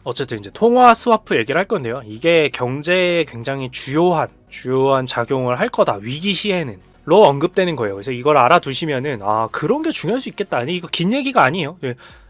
어쨌든 이제 통화 스와프 얘기를 할 건데요. 이게 경제에 굉장히 주요한 작용을 할 거다. 위기 시에는. 로 언급되는 거예요. 그래서 이걸 알아두시면은 그런 게 중요할 수 있겠다. 아니 이거 긴 얘기가 아니에요.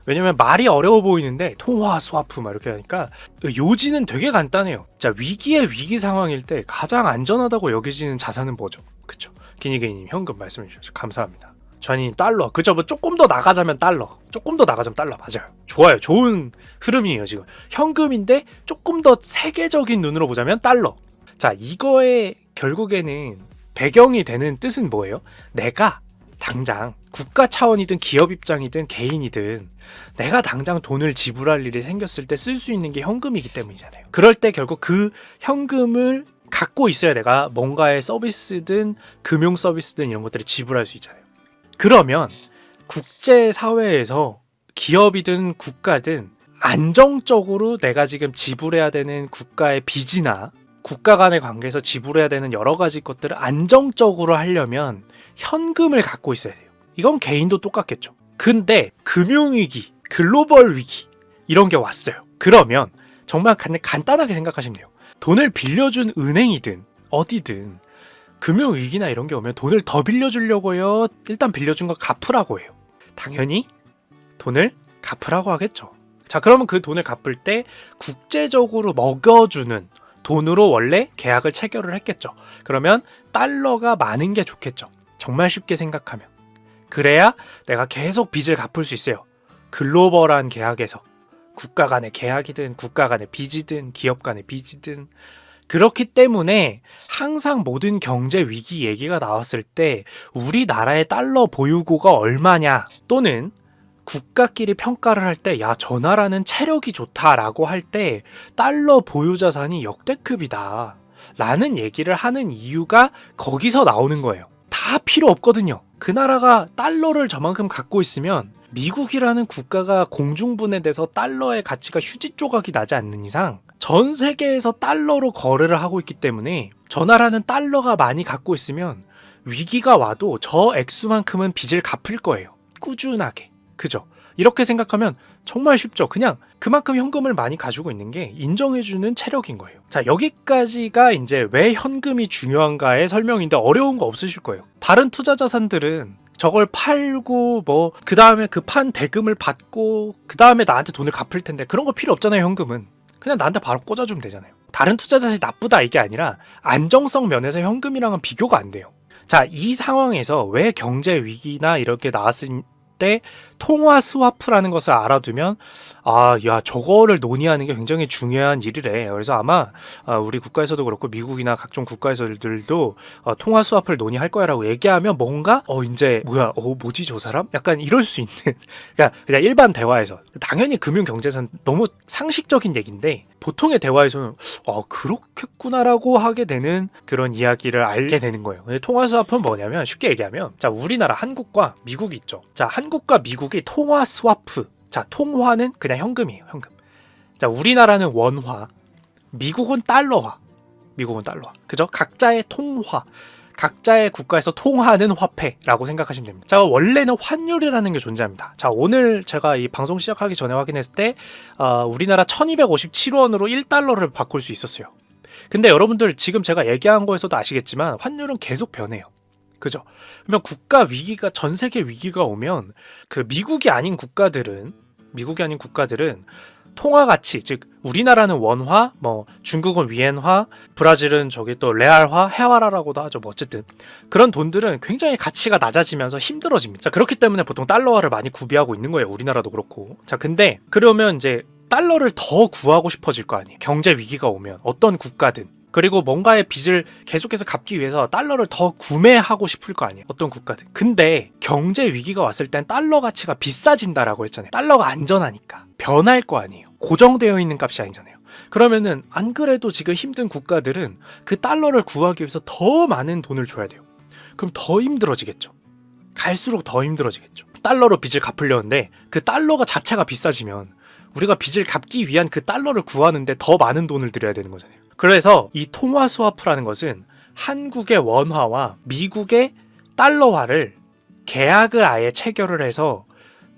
왜냐면 말이 어려워 보이는데 통화 스와프 막 이렇게 하니까 요지는 되게 간단해요. 자, 위기 상황일 때 가장 안전하다고 여겨지는 자산은 뭐죠? 그쵸? 기니게이님 현금 말씀해 주셔서 감사합니다. 전인 달러. 그죠? 뭐 조금 더 나가자면 달러. 맞아요. 좋아요. 좋은 흐름이에요 지금. 현금인데 조금 더 세계적인 눈으로 보자면 달러. 자, 이거의 결국에는 배경이 되는 뜻은 뭐예요? 내가 당장 국가 차원이든 기업 입장이든 개인이든 내가 당장 돈을 지불할 일이 생겼을 때 쓸 수 있는 게 현금이기 때문이잖아요. 그럴 때 결국 그 현금을 갖고 있어야 내가 뭔가의 서비스든 금융 서비스든 이런 것들을 지불할 수 있잖아요. 그러면 국제사회에서 기업이든 국가든 안정적으로 내가 지금 지불해야 되는 국가의 빚이나 국가 간의 관계에서 지불해야 되는 여러 가지 것들을 안정적으로 하려면 현금을 갖고 있어야 돼요. 이건 개인도 똑같겠죠. 근데 금융위기, 글로벌 위기 이런 게 왔어요. 그러면 정말 간단하게 생각하시면 돼요. 돈을 빌려준 은행이든 어디든 금융위기나 이런 게 오면 돈을 더 빌려주려고요? 일단 빌려준 거 갚으라고 해요. 당연히 돈을 갚으라고 하겠죠. 자, 그러면 그 돈을 갚을 때 국제적으로 먹여주는 돈으로 원래 계약을 체결을 했겠죠. 그러면 달러가 많은 게 좋겠죠. 정말 쉽게 생각하면. 그래야 내가 계속 빚을 갚을 수 있어요. 글로벌한 계약에서. 국가 간의 계약이든 국가 간의 빚이든 기업 간의 빚이든. 그렇기 때문에 항상 모든 경제 위기 얘기가 나왔을 때 우리나라의 달러 보유고가 얼마냐 또는 국가끼리 평가를 할 때 야, 저 나라는 체력이 좋다라고 할 때 달러 보유 자산이 역대급이다 라는 얘기를 하는 이유가 거기서 나오는 거예요. 다 필요 없거든요. 그 나라가 달러를 저만큼 갖고 있으면 미국이라는 국가가 공중분해돼서 달러의 가치가 휴지 조각이 나지 않는 이상 전 세계에서 달러로 거래를 하고 있기 때문에 저 나라는 달러가 많이 갖고 있으면 위기가 와도 저 액수만큼은 빚을 갚을 거예요. 꾸준하게. 그죠? 이렇게 생각하면 정말 쉽죠. 그냥 그만큼 현금을 많이 가지고 있는 게 인정해주는 체력인 거예요. 자, 여기까지가 이제 왜 현금이 중요한가의 설명인데 어려운 거 없으실 거예요. 다른 투자 자산들은 저걸 팔고 그 다음에 그 판 대금을 받고 그 다음에 나한테 돈을 갚을 텐데 그런 거 필요 없잖아요. 현금은 그냥 나한테 바로 꽂아주면 되잖아요. 다른 투자 자산이 나쁘다 이게 아니라 안정성 면에서 현금이랑은 비교가 안 돼요. 자, 이 상황에서 왜 경제 위기나 이렇게 나왔을 때 통화 스와프라는 것을 알아두면 야, 저거를 논의하는 게 굉장히 중요한 일이래. 그래서 아마 우리 국가에서도 그렇고 미국이나 각종 국가에서들도 통화 스와프를 논의할 거야라고 얘기하면 뭔가 이제 뭐지 저 사람? 약간 이럴 수 있는 그냥 일반 대화에서 당연히 금융 경제에서는 너무 상식적인 얘기인데 보통의 대화에서는 그렇겠구나라고 하게 되는 그런 이야기를 알게 되는 거예요. 근데 통화 스와프는 뭐냐면 쉽게 얘기하면 자, 우리나라 한국과 미국이 있죠. 자, 한국과 미국이 통화 스와프. 자, 통화는 그냥 현금이에요. 현금. 자, 우리나라는 원화, 미국은 달러화. 그죠? 각자의 통화. 각자의 국가에서 통하는 화폐라고 생각하시면 됩니다. 자, 원래는 환율이라는 게 존재합니다. 자, 오늘 제가 이 방송 시작하기 전에 확인했을 때 우리나라 1257원으로 1달러를 바꿀 수 있었어요. 근데 여러분들 지금 제가 얘기한 거에서도 아시겠지만 환율은 계속 변해요. 그죠? 그러면 국가 위기가 전 세계 위기가 오면 그 미국이 아닌 국가들은 통화 가치, 즉 우리나라는 원화, 중국은 위엔화, 브라질은 저기 또 레알화, 헤와라라고도 하죠. 어쨌든 그런 돈들은 굉장히 가치가 낮아지면서 힘들어집니다. 자, 그렇기 때문에 보통 달러화를 많이 구비하고 있는 거예요. 우리나라도 그렇고. 자, 근데 그러면 이제 달러를 더 구하고 싶어질 거 아니에요. 경제 위기가 오면 어떤 국가든. 그리고 뭔가의 빚을 계속해서 갚기 위해서 달러를 더 구매하고 싶을 거 아니에요. 어떤 국가든. 근데 경제 위기가 왔을 땐 달러 가치가 비싸진다라고 했잖아요. 달러가 안전하니까. 변할 거 아니에요. 고정되어 있는 값이 아니잖아요. 그러면은 안 그래도 지금 힘든 국가들은 그 달러를 구하기 위해서 더 많은 돈을 줘야 돼요. 그럼 더 힘들어지겠죠. 갈수록 더 힘들어지겠죠. 달러로 빚을 갚으려는데 그 달러가 자체가 비싸지면 우리가 빚을 갚기 위한 그 달러를 구하는데 더 많은 돈을 들여야 되는 거잖아요. 그래서 이 통화 스와프라는 것은 한국의 원화와 미국의 달러화를 계약을 아예 체결을 해서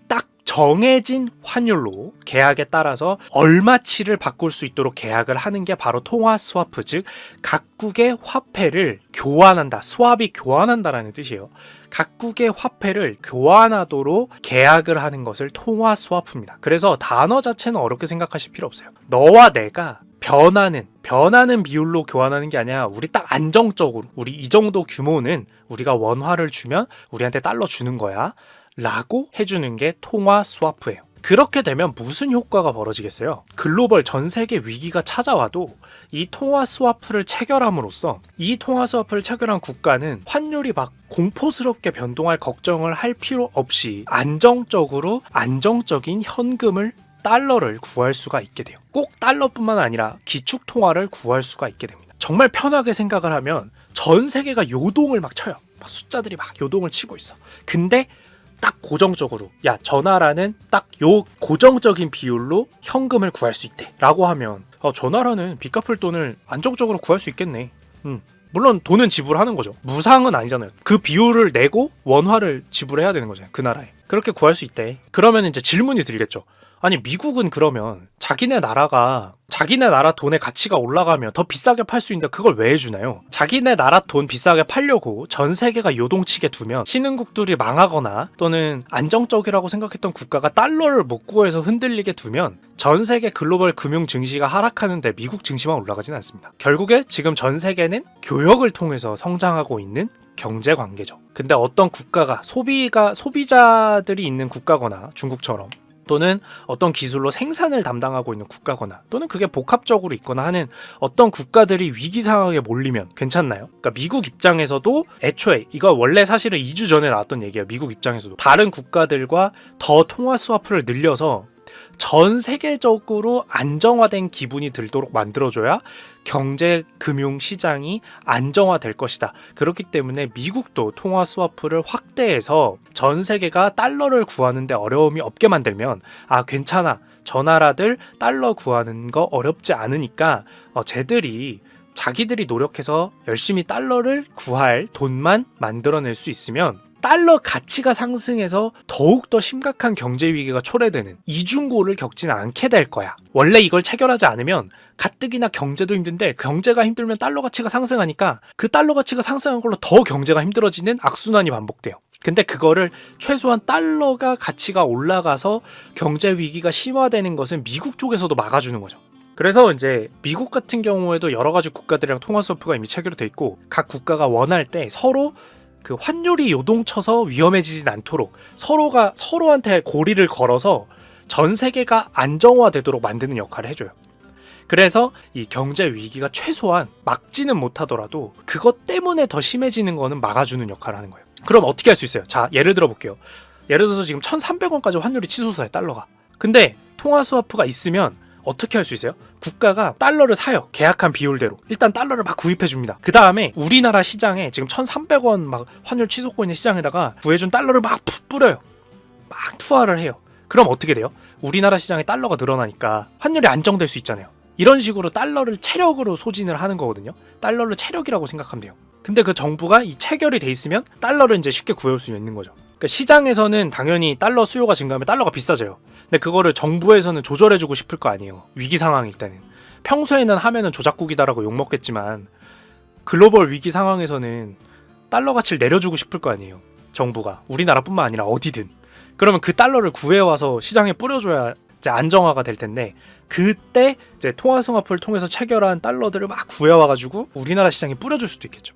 딱 정해진 환율로 계약에 따라서 얼마치를 바꿀 수 있도록 계약을 하는 게 바로 통화 스와프, 즉 각국의 화폐를 교환한다, 스왑이 교환한다라는 뜻이에요. 각국의 화폐를 교환하도록 계약을 하는 것을 통화 스와프입니다. 그래서 단어 자체는 어렵게 생각하실 필요 없어요. 너와 내가 변하는 비율로 교환하는 게 아니라 우리 딱 안정적으로 우리 이 정도 규모는 우리가 원화를 주면 우리한테 달러 주는 거야 라고 해주는 게 통화 스와프예요. 그렇게 되면 무슨 효과가 벌어지겠어요? 글로벌 전 세계 위기가 찾아와도 이 통화 스와프를 체결함으로써 이 통화 스와프를 체결한 국가는 환율이 막 공포스럽게 변동할 걱정을 할 필요 없이 안정적인 현금을 달러를 구할 수가 있게 돼요. 꼭 달러뿐만 아니라 기축통화를 구할 수가 있게 됩니다. 정말 편하게 생각을 하면 전 세계가 요동을 막 쳐요. 막 숫자들이 막 요동을 치고 있어. 근데 딱 고정적으로 저 나라는 딱 요 고정적인 비율로 현금을 구할 수 있대 라고 하면 저 나라는 빚 갚을 돈을 안정적으로 구할 수 있겠네. 물론 돈은 지불하는 거죠. 무상은 아니잖아요. 그 비율을 내고 원화를 지불해야 되는 거잖아요. 그 나라에. 그렇게 구할 수 있대. 그러면 이제 질문이 들겠죠. 아니 미국은 그러면 자기네 나라 돈의 가치가 올라가면 더 비싸게 팔 수 있는데 그걸 왜 해주나요? 자기네 나라 돈 비싸게 팔려고 전 세계가 요동치게 두면 신흥국들이 망하거나 또는 안정적이라고 생각했던 국가가 달러를 못 구해서 흔들리게 두면 전 세계 글로벌 금융 증시가 하락하는데 미국 증시만 올라가진 않습니다. 결국에 지금 전 세계는 교역을 통해서 성장하고 있는 경제 관계죠. 근데 어떤 국가가 소비자들이 있는 국가거나 중국처럼 또는 어떤 기술로 생산을 담당하고 있는 국가거나 또는 그게 복합적으로 있거나 하는 어떤 국가들이 위기 상황에 몰리면 괜찮나요? 그러니까 미국 입장에서도 애초에 이거 원래 사실은 2주 전에 나왔던 얘기예요. 미국 입장에서도 다른 국가들과 더 통화 스와프를 늘려서 전 세계적으로 안정화된 기분이 들도록 만들어줘야 경제 금융 시장이 안정화될 것이다. 그렇기 때문에 미국도 통화 스와프를 확대해서 전 세계가 달러를 구하는데 어려움이 없게 만들면 괜찮아. 저 나라들 달러 구하는 거 어렵지 않으니까 자기들이 노력해서 열심히 달러를 구할 돈만 만들어낼 수 있으면 달러 가치가 상승해서 더욱더 심각한 경제 위기가 초래되는 이중고를 겪지는 않게 될 거야. 원래 이걸 체결하지 않으면 가뜩이나 경제도 힘든데 경제가 힘들면 달러 가치가 상승하니까 그 달러 가치가 상승한 걸로 더 경제가 힘들어지는 악순환이 반복돼요. 근데 그거를 최소한 달러가 가치가 올라가서 경제 위기가 심화되는 것은 미국 쪽에서도 막아주는 거죠. 그래서 이제 미국 같은 경우에도 여러 가지 국가들이랑 통화 스와프가 이미 체결돼 있고 각 국가가 원할 때 서로 그 환율이 요동쳐서 위험해지진 않도록 서로한테 고리를 걸어서 전 세계가 안정화되도록 만드는 역할을 해줘요. 그래서 이 경제 위기가 최소한 막지는 못하더라도 그것 때문에 더 심해지는 거는 막아주는 역할을 하는 거예요. 그럼 어떻게 할 수 있어요? 자, 예를 들어 볼게요. 예를 들어서 지금 1,300원까지 환율이 치솟아요, 달러가. 근데 통화 스와프가 있으면 어떻게 할 수 있어요? 국가가 달러를 사요. 계약한 비율대로. 일단 달러를 막 구입해 줍니다. 그 다음에 우리나라 시장에 지금 1,300원 막 환율 치솟고 있는 시장에다가 구해준 달러를 막 뿌려요. 막 투하를 해요. 그럼 어떻게 돼요? 우리나라 시장에 달러가 늘어나니까 환율이 안정될 수 있잖아요. 이런 식으로 달러를 체력으로 소진을 하는 거거든요. 달러를 체력이라고 생각하면 돼요. 근데 그 정부가 이 체결이 돼 있으면 달러를 이제 쉽게 구해올 수 있는 거죠. 그러니까 시장에서는 당연히 달러 수요가 증가하면 달러가 비싸져요. 근데 그거를 정부에서는 조절해주고 싶을 거 아니에요. 위기 상황일 때는. 평소에는 하면은 조작국이다라고 욕먹겠지만 글로벌 위기 상황에서는 달러 가치를 내려주고 싶을 거 아니에요. 정부가. 우리나라뿐만 아니라 어디든. 그러면 그 달러를 구해와서 시장에 뿌려줘야 이제 안정화가 될 텐데 그때 이제 통화 스와프를 통해서 체결한 달러들을 막 구해와가지고 우리나라 시장에 뿌려줄 수도 있겠죠.